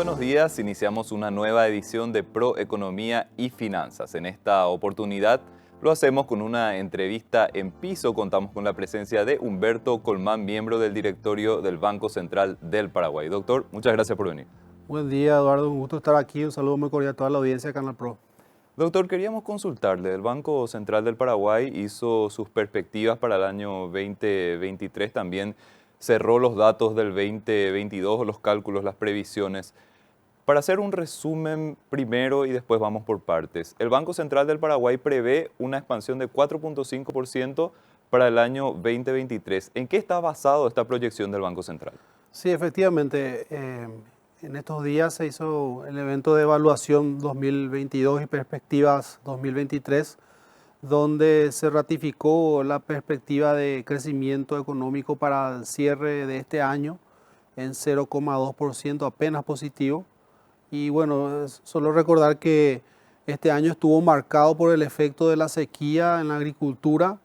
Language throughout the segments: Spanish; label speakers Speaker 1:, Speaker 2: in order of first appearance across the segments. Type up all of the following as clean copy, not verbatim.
Speaker 1: buenos días. Iniciamos una nueva edición de Pro Economía y Finanzas. En esta oportunidad lo hacemos con una entrevista en piso. Contamos con la presencia de Humberto Colmán, miembro del directorio del Banco Central del Paraguay. Doctor, muchas gracias por venir.
Speaker 2: Buen día, Eduardo. Un gusto estar aquí. Un saludo muy cordial a toda la audiencia de Canal Pro.
Speaker 1: Doctor, queríamos consultarle. El Banco Central del Paraguay hizo sus perspectivas para el año 2023. También cerró los datos del 2022, los cálculos, las previsiones. Para hacer un resumen primero y después vamos por partes. El Banco Central del Paraguay prevé una expansión de 4.5% para el año 2023. ¿En qué está basado esta proyección del Banco Central?
Speaker 2: Sí, efectivamente. En estos días se hizo el evento de evaluación 2022 y perspectivas 2023, donde se ratificó la perspectiva de crecimiento económico para el cierre de este año en 0,2%, apenas positivo. Y bueno, solo recordar que este año estuvo marcado por el efecto de la sequía en la agricultura,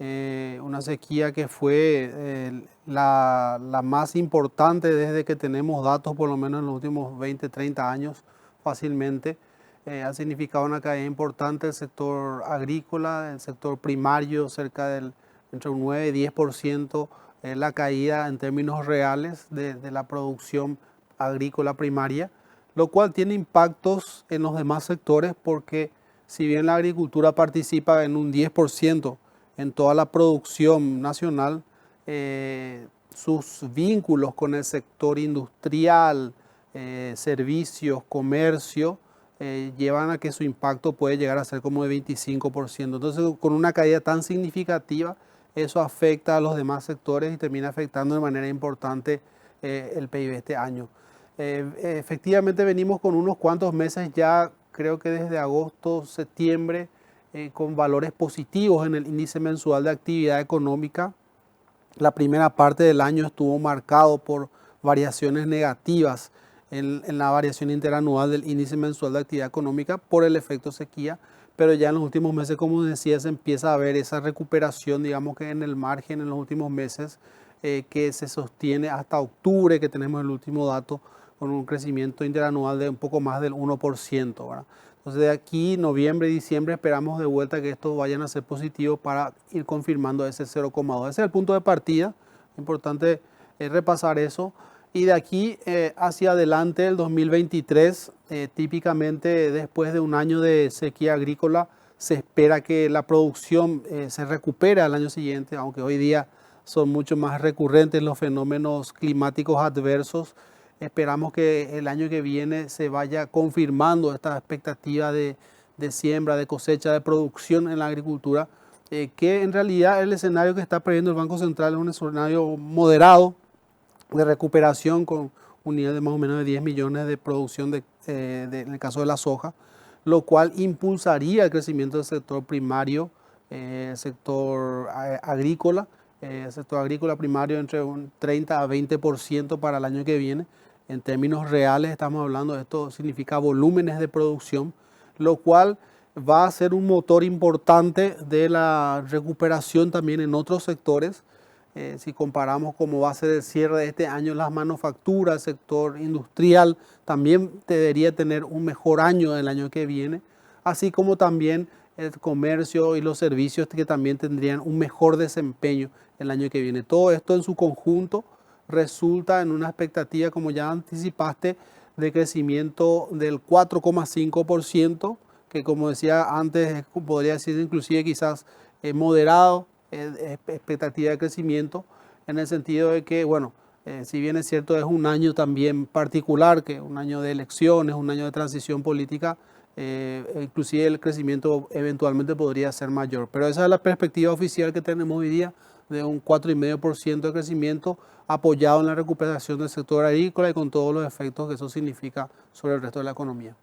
Speaker 2: una sequía que fue la más importante desde que tenemos datos, por lo menos en los últimos 20, 30 años fácilmente. Ha significado una caída importante del sector agrícola, el sector primario, cerca del entre un 9 y 10%, la caída en términos reales de la producción agrícola primaria, lo cual tiene impactos en los demás sectores porque si bien la agricultura participa en un 10% en toda la producción nacional, sus vínculos con el sector industrial, servicios, comercio, llevan a que su impacto puede llegar a ser como de 25%. Entonces, con una caída tan significativa, eso afecta a los demás sectores y termina afectando de manera importante el PIB este año. Efectivamente venimos con unos cuantos meses ya, creo que desde agosto, septiembre, con valores positivos en el índice mensual de actividad económica. La primera parte del año estuvo marcado por variaciones negativas en la variación interanual del índice mensual de actividad económica por el efecto sequía, pero ya en los últimos meses, como decía, se empieza a ver esa recuperación, digamos que en el margen en los últimos meses, que se sostiene hasta octubre, que tenemos el último dato, con un crecimiento interanual de un poco más del 1%, ¿verdad? Entonces de aquí, noviembre y diciembre, esperamos de vuelta que estos vayan a ser positivos para ir confirmando ese 0,2. Ese es el punto de partida, importante repasar eso. Y de aquí hacia adelante, el 2023, típicamente después de un año de sequía agrícola, se espera que la producción se recupere al año siguiente, aunque hoy día son mucho más recurrentes los fenómenos climáticos adversos. Esperamos que el año que viene se vaya confirmando esta expectativa de siembra, de cosecha, de producción en la agricultura, que en realidad el escenario que está previendo el Banco Central es un escenario moderado de recuperación con un nivel de más o menos de 10 millones de producción en el caso de la soja, lo cual impulsaría el crecimiento del sector primario, el sector agrícola, el sector agrícola primario entre un 30 a 20% para el año que viene. En términos reales estamos hablando de esto, significa volúmenes de producción, lo cual va a ser un motor importante de la recuperación también en otros sectores. Si comparamos cómo va a ser el cierre de este año, las manufacturas, el sector industrial también debería tener un mejor año el año que viene, así como también el comercio y los servicios que también tendrían un mejor desempeño el año que viene. Todo esto en su conjunto resulta en una expectativa, como ya anticipaste, de crecimiento del 4,5%, que como decía antes, podría decir inclusive quizás moderado, expectativa de crecimiento, en el sentido de que, bueno, si bien es cierto, es un año también particular, que un año de elecciones, un año de transición política, inclusive el crecimiento eventualmente podría ser mayor. Pero esa es la perspectiva oficial que tenemos hoy día, de un 4,5% de crecimiento apoyado en la recuperación del sector agrícola y con todos los efectos que eso significa sobre el resto de la economía.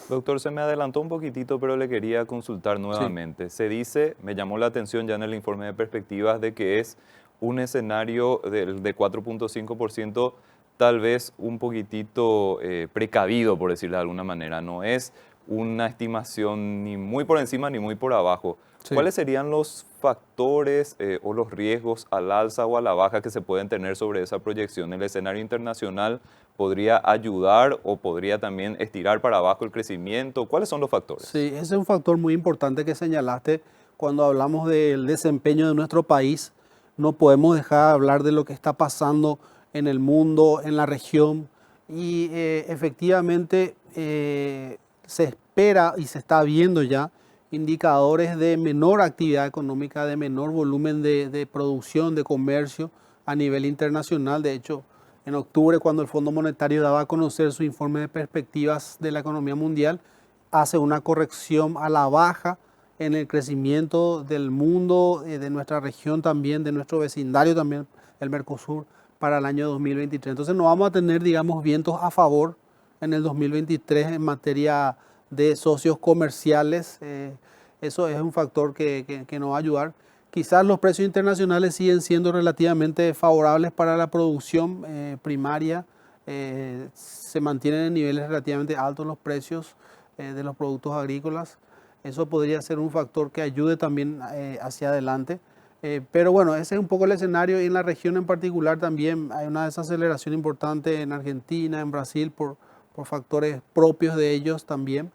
Speaker 1: Doctor, se me adelantó un poquitito, pero le quería consultar
Speaker 2: Sí.
Speaker 1: nuevamente. Se dice, me llamó la atención ya en el informe de perspectivas, de que es un escenario de 4.5%, tal vez un poquitito precavido, por decirlo de alguna manera. No es una estimación ni muy por encima ni muy por abajo.
Speaker 2: Sí.
Speaker 1: ¿Cuáles serían los factores o los riesgos al alza o a la baja que se pueden tener sobre esa proyección? ¿El escenario internacional podría ayudar o podría también estirar para abajo el crecimiento? ¿Cuáles son los factores?
Speaker 2: Sí, ese es un factor muy importante que señalaste cuando hablamos del desempeño de nuestro país. No podemos dejar de hablar de lo que está pasando en el mundo, en la región, y efectivamente se espera y se está viendo ya indicadores de menor actividad económica, de menor volumen de producción, de comercio a nivel internacional. De hecho, en octubre, cuando el Fondo Monetario daba a conocer su informe de perspectivas de la economía mundial, hace una corrección a la baja en el crecimiento del mundo, de nuestra región también, de nuestro vecindario también, el Mercosur, para el año 2023. Entonces no vamos a tener, digamos, vientos a favor en el 2023 en materia de socios comerciales. Eso es un factor que nos va a ayudar. Quizás los precios internacionales siguen siendo relativamente favorables para la producción primaria. Se mantienen en niveles relativamente altos los precios de los productos agrícolas. Eso podría ser un factor que ayude también hacia adelante. Pero bueno, ese es un poco el escenario, y en la región en particular también hay una desaceleración importante en Argentina, en Brasil, por factores propios de ellos también.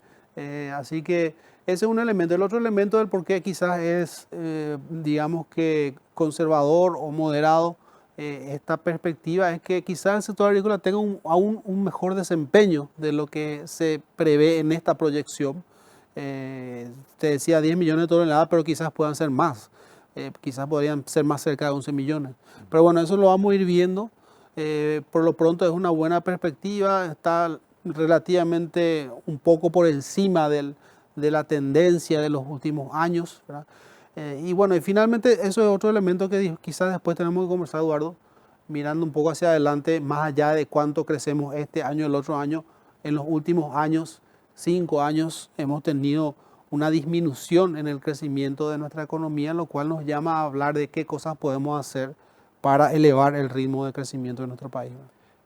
Speaker 2: Así que ese es un elemento. El otro elemento del por qué quizás es, digamos que conservador o moderado esta perspectiva, es que quizás el sector agrícola tenga aún un mejor desempeño de lo que se prevé en esta proyección. Te decía 10 millones de toneladas, pero quizás puedan ser más. Quizás podrían ser más cerca de 11 millones. Pero bueno, eso lo vamos a ir viendo. Por lo pronto es una buena perspectiva, está relativamente un poco por encima de la tendencia de los últimos años, ¿verdad? Y bueno, y finalmente eso es otro elemento que quizás después tenemos que conversar, Eduardo, mirando un poco hacia adelante, más allá de cuánto crecemos este año, el otro año. En los últimos años, 5 años, hemos tenido una disminución en el crecimiento de nuestra economía, lo cual nos llama a hablar de qué cosas podemos hacer para elevar el ritmo de crecimiento de nuestro país.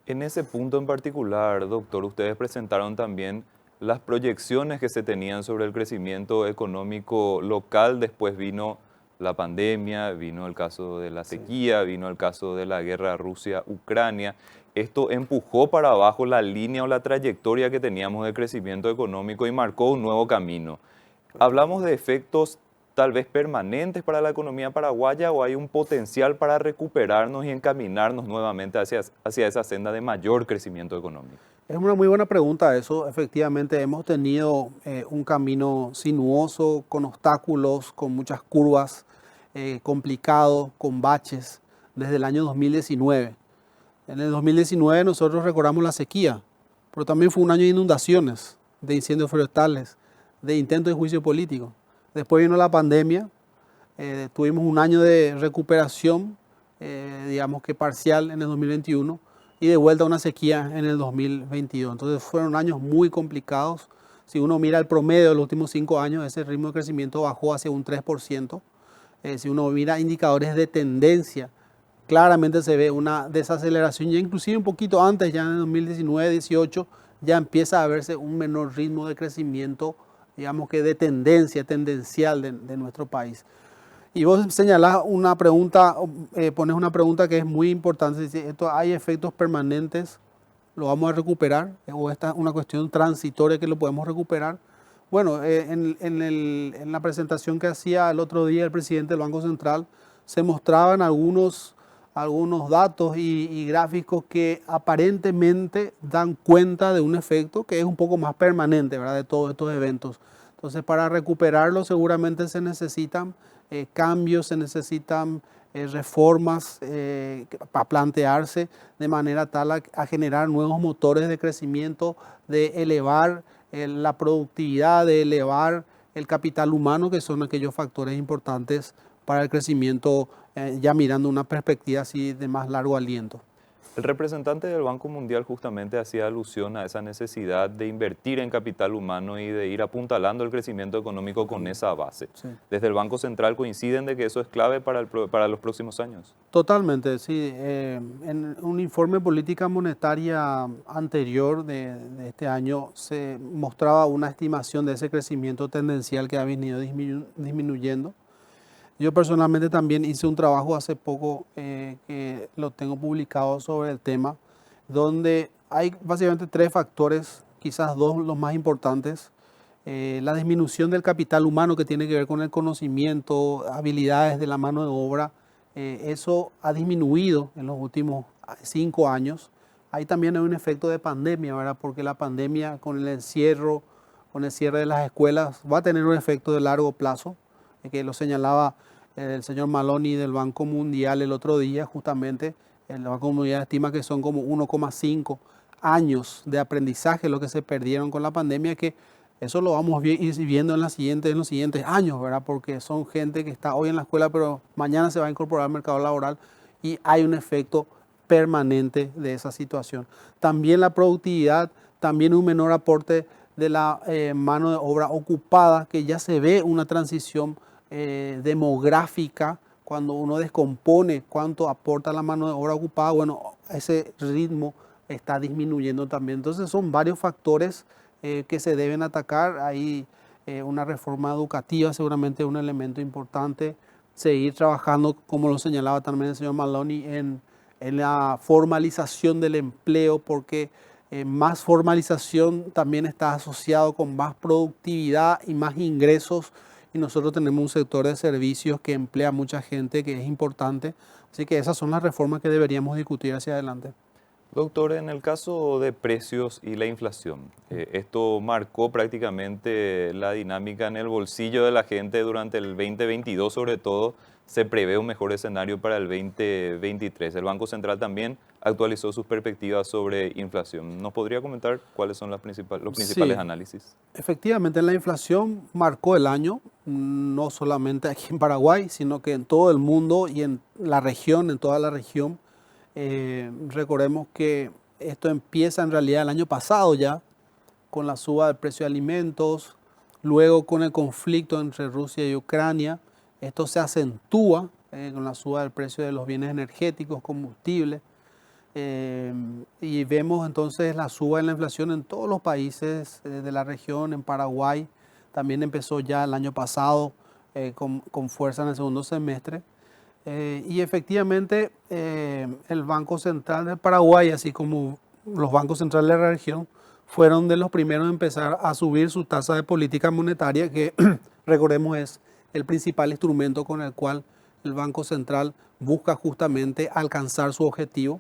Speaker 1: En ese punto en particular, doctor, ustedes presentaron también las proyecciones que se tenían sobre el crecimiento económico local. Después vino la pandemia, vino el caso de la sequía, vino el caso de la guerra Rusia-Ucrania. Esto empujó para abajo la línea o la trayectoria que teníamos de crecimiento económico y marcó un nuevo camino. ¿Hablamos de efectos tal vez permanentes para la economía paraguaya, o hay un potencial para recuperarnos y encaminarnos nuevamente hacia esa senda de mayor crecimiento económico?
Speaker 2: Es una muy buena pregunta eso. Efectivamente, hemos tenido un camino sinuoso, con obstáculos, con muchas curvas, complicado, con baches, desde el año 2019. En el 2019 nosotros recordamos la sequía, pero también fue un año de inundaciones, de incendios forestales, de intentos de juicio político. Después vino la pandemia, tuvimos un año de recuperación, digamos que parcial en el 2021, y de vuelta a una sequía en el 2022. Entonces fueron años muy complicados. Si uno mira el promedio de los últimos 5 años, ese ritmo de crecimiento bajó hacia un 3%. Si uno mira indicadores de tendencia, claramente se ve una desaceleración, ya inclusive un poquito antes, ya en el 2019-18, ya empieza a verse un menor ritmo de crecimiento, digamos que de tendencial de nuestro país. Y vos señalás una pregunta, pones una pregunta que es muy importante. Si esto hay efectos permanentes, ¿lo vamos a recuperar? ¿O esta es una cuestión transitoria que lo podemos recuperar? Bueno, en la presentación que hacía el otro día el presidente del Banco Central, se mostraban algunos datos y gráficos que aparentemente dan cuenta de un efecto que es un poco más permanente, ¿verdad?, de todos estos eventos. Entonces, para recuperarlo seguramente se necesitan cambios, se necesitan reformas para plantearse de manera tal a generar nuevos motores de crecimiento, de elevar la productividad, de elevar el capital humano, que son aquellos factores importantes para el crecimiento, ya mirando una perspectiva así de más largo aliento.
Speaker 1: El representante del Banco Mundial justamente hacía alusión a esa necesidad de invertir en capital humano y de ir apuntalando el crecimiento económico con esa base.
Speaker 2: Sí.
Speaker 1: Desde el Banco Central coinciden de que eso es clave para los próximos años.
Speaker 2: Totalmente, sí. En un informe de política monetaria anterior de este año se mostraba una estimación de ese crecimiento tendencial que ha venido disminuyendo. Yo personalmente también hice un trabajo hace poco que lo tengo publicado sobre el tema, donde hay básicamente tres factores, quizás dos los más importantes. La disminución del capital humano que tiene que ver con el conocimiento, habilidades de la mano de obra, eso ha disminuido en los últimos 5 años. Ahí también hay un efecto de pandemia, ¿verdad? Porque la pandemia con el cierre de las escuelas, va a tener un efecto de largo plazo, que lo señalaba el señor Maloney del Banco Mundial el otro día, justamente. El Banco Mundial estima que son como 1,5 años de aprendizaje lo que se perdieron con la pandemia, que eso lo vamos a ir viendo en los siguientes años, ¿verdad? Porque son gente que está hoy en la escuela, pero mañana se va a incorporar al mercado laboral y hay un efecto permanente de esa situación. También la productividad, también un menor aporte de la mano de obra ocupada, que ya se ve una transición demográfica cuando uno descompone cuánto aporta la mano de obra ocupada. Bueno, ese ritmo está disminuyendo también. Entonces son varios factores que se deben atacar. Hay una reforma educativa, seguramente un elemento importante. Seguir trabajando, como lo señalaba también el señor Maloney, en la formalización del empleo, porque más formalización también está asociado con más productividad y más ingresos. Y nosotros tenemos un sector de servicios que emplea mucha gente, que es importante. Así que esas son las reformas que deberíamos discutir hacia adelante.
Speaker 1: Doctor, en el caso de precios y la inflación, esto marcó prácticamente la dinámica en el bolsillo de la gente durante el 2022, sobre todo. Se prevé un mejor escenario para el 2023. El Banco Central también actualizó sus perspectivas sobre inflación. ¿Nos podría comentar cuáles son los principales
Speaker 2: Sí,
Speaker 1: análisis?
Speaker 2: efectivamente la inflación marcó el año, no solamente aquí en Paraguay, sino que en todo el mundo y en la región, en toda la región. Recordemos que esto empieza en realidad el año pasado ya, con la suba del precio de alimentos, luego con el conflicto entre Rusia y Ucrania. Esto se acentúa con la suba del precio de los bienes energéticos, combustibles, y vemos entonces la suba en la inflación en todos los países de la región. En Paraguay también empezó ya el año pasado con fuerza en el segundo semestre. Y efectivamente el Banco Central del Paraguay, así como los bancos centrales de la región, fueron de los primeros en empezar a subir su tasa de política monetaria, que recordemos es el principal instrumento con el cual el Banco Central busca justamente alcanzar su objetivo.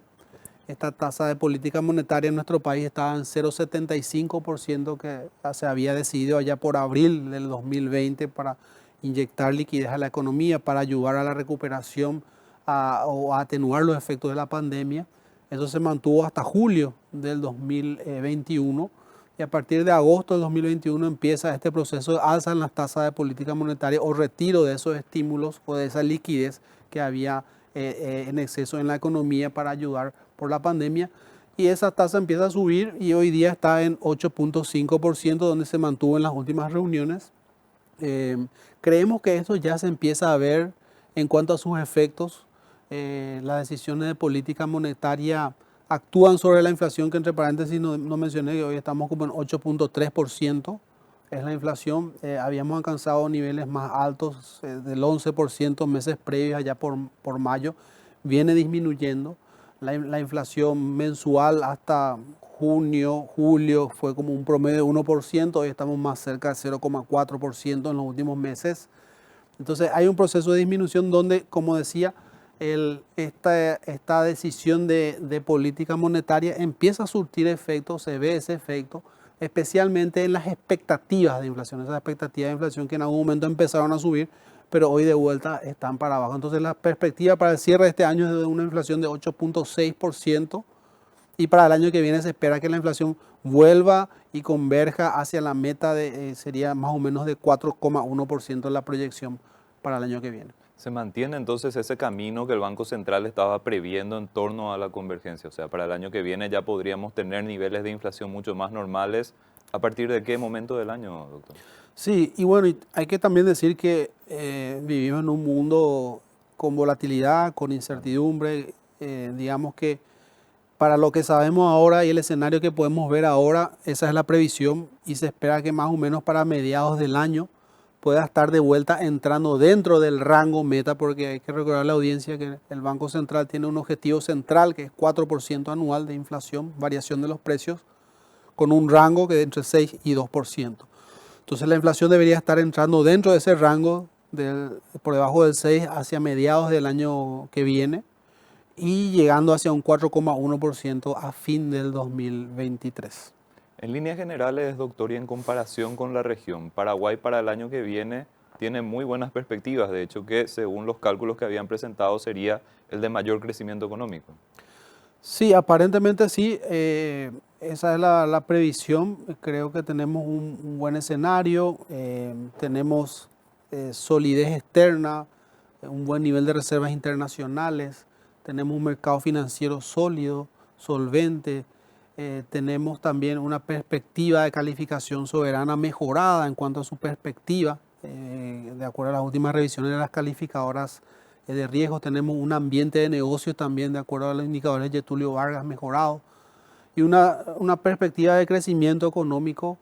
Speaker 2: Esta tasa de política monetaria en nuestro país estaba en 0,75%, que se había decidido allá por abril del 2020 para inyectar liquidez a la economía, para ayudar a la recuperación o a atenuar los efectos de la pandemia. Eso se mantuvo hasta julio del 2021, y a partir de agosto del 2021 empieza este proceso de alza en las tasas de política monetaria o retiro de esos estímulos o de esa liquidez que había en exceso en la economía para ayudar por la pandemia. Y esa tasa empieza a subir y hoy día está en 8,5%, donde se mantuvo en las últimas reuniones. Creemos que esto ya se empieza a ver en cuanto a sus efectos. Las decisiones de política monetaria actúan sobre la inflación, que entre paréntesis no mencioné, que hoy estamos como en 8,3%. Es la inflación. Habíamos alcanzado niveles más altos del 11% meses previos, allá por mayo. Viene disminuyendo. La inflación mensual hasta junio, julio fue como un promedio de 1%, hoy estamos más cerca de 0,4% en los últimos meses. Entonces hay un proceso de disminución donde, como decía, esta decisión de política monetaria empieza a surtir efecto, se ve ese efecto, especialmente en las expectativas de inflación, esas expectativas de inflación que en algún momento empezaron a subir, pero hoy de vuelta están para abajo. Entonces la perspectiva para el cierre de este año es de una inflación de 8,6%, y para el año que viene se espera que la inflación vuelva y converja hacia la meta sería más o menos de 4,1% la proyección para el año que viene.
Speaker 1: ¿Se mantiene entonces ese camino que el Banco Central estaba previendo en torno a la convergencia? O sea, para el año que viene ya podríamos tener niveles de inflación mucho más normales. ¿A partir de qué momento del año, doctor?
Speaker 2: Sí, y bueno, hay que también decir que vivimos en un mundo con volatilidad, con incertidumbre. Digamos que para lo que sabemos ahora y el escenario que podemos ver ahora, esa es la previsión, y se espera que más o menos para mediados del año pueda estar de vuelta entrando dentro del rango meta, porque hay que recordar a la audiencia que el Banco Central tiene un objetivo central que es 4% anual de inflación, variación de los precios, con un rango que es entre 6 y 2%. Entonces la inflación debería estar entrando dentro de ese rango, por debajo del 6 hacia mediados del año que viene y llegando hacia un 4,1% a fin del 2023.
Speaker 1: En líneas generales, doctor, y en comparación con la región, Paraguay para el año que viene tiene muy buenas perspectivas, de hecho que según los cálculos que habían presentado sería el de mayor crecimiento económico.
Speaker 2: Sí, aparentemente sí, esa es la previsión. Creo que tenemos un buen escenario, tenemos solidez externa, un buen nivel de reservas internacionales, tenemos un mercado financiero sólido, solvente, tenemos también una perspectiva de calificación soberana mejorada en cuanto a su perspectiva, de acuerdo a las últimas revisiones de las calificadoras de riesgo. Tenemos un ambiente de negocios también, de acuerdo a los indicadores de Tulio Vargas, mejorado, y una perspectiva de crecimiento económico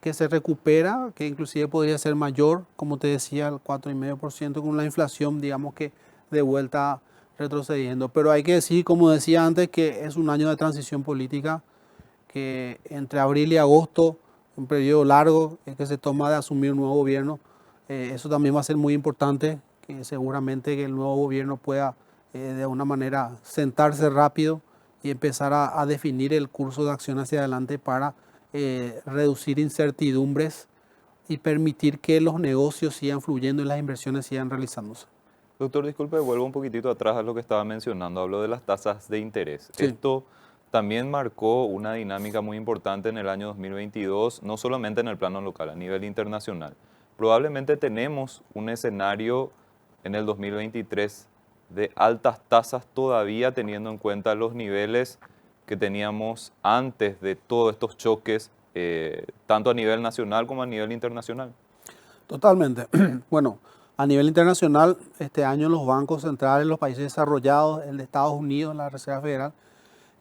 Speaker 2: que se recupera, que inclusive podría ser mayor, como te decía, el 4,5%, con la inflación, digamos que de vuelta retrocediendo. Pero hay que decir, como decía antes, que es un año de transición política, que entre abril y agosto, un periodo largo que se toma de asumir un nuevo gobierno, eso también va a ser muy importante, que seguramente que el nuevo gobierno pueda de alguna manera sentarse rápido y empezar a definir el curso de acción hacia adelante para reducir incertidumbres y permitir que los negocios sigan fluyendo y las inversiones sigan realizándose.
Speaker 1: Doctor, disculpe, vuelvo un poquitito atrás a lo que estaba mencionando, hablo de las tasas de interés.
Speaker 2: Sí.
Speaker 1: Esto también marcó una dinámica muy importante en el año 2022, no solamente en el plano local, a nivel internacional. Probablemente tenemos un escenario en el 2023 de altas tasas todavía, teniendo en cuenta los niveles que teníamos antes de todos estos choques, tanto a nivel nacional como a nivel internacional.
Speaker 2: Totalmente. Bueno, a nivel internacional, este año los bancos centrales, los países desarrollados, el de Estados Unidos, la Reserva Federal,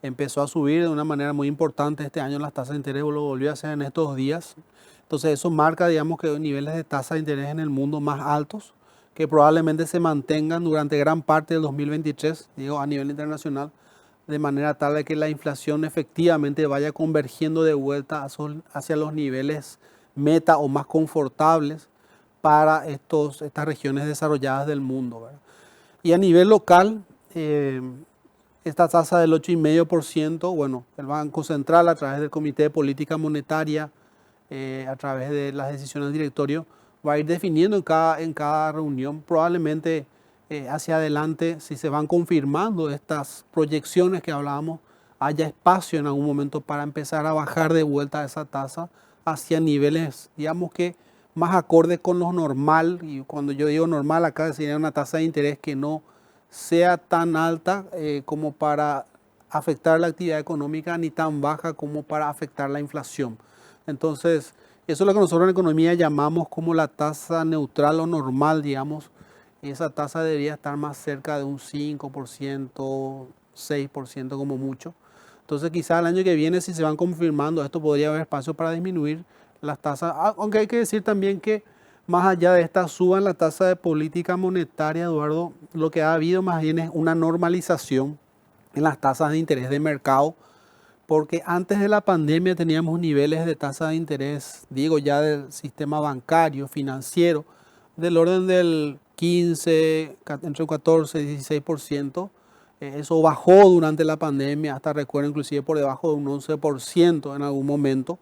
Speaker 2: empezó a subir de una manera muy importante este año las tasas de interés, lo volvió a hacer en estos días. Entonces eso marca, digamos, que niveles de tasa de interés en el mundo más altos, que probablemente se mantengan durante gran parte del 2023, digo, a nivel internacional, de manera tal de que la inflación efectivamente vaya convergiendo de vuelta hacia los niveles meta o más confortables para estas regiones desarrolladas del mundo, ¿verdad? Y a nivel local, esta tasa del 8,5%, bueno, el Banco Central a través del Comité de Política Monetaria, a través de las decisiones del directorio, va a ir definiendo en cada reunión. Probablemente hacia adelante, si se van confirmando estas proyecciones que hablábamos, haya espacio en algún momento para empezar a bajar de vuelta esa tasa hacia niveles, digamos que más acordes con lo normal. Y cuando yo digo normal, acá sería una tasa de interés que no sea tan alta como para afectar la actividad económica, ni tan baja como para afectar la inflación. Entonces, eso es lo que nosotros en economía llamamos como la tasa neutral o normal, digamos. Esa tasa debería estar más cerca de un 5%, 6% como mucho. Entonces, quizá el año que viene, si se van confirmando esto, podría haber espacio para disminuir las tasas. Aunque hay que decir también que más allá de esta suba en la tasa de política monetaria, Eduardo, lo que ha habido más bien es una normalización en las tasas de interés de mercado, porque antes de la pandemia teníamos niveles de tasa de interés, digo ya del sistema bancario, financiero, del orden del 15, entre 14 y 16%. Eso bajó durante la pandemia, hasta recuerdo inclusive por debajo de un 11% en algún momento.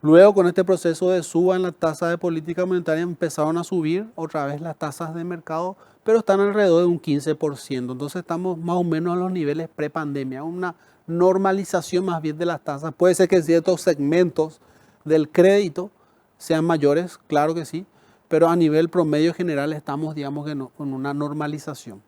Speaker 2: Luego, con este proceso de suba en la tasa de política monetaria, empezaron a subir otra vez las tasas de mercado, pero están alrededor de un 15%. Entonces estamos más o menos a los niveles prepandemia, una normalización más bien de las tasas. Puede ser que ciertos segmentos del crédito sean mayores, claro que sí, pero a nivel promedio general estamos, digamos, que con una normalización.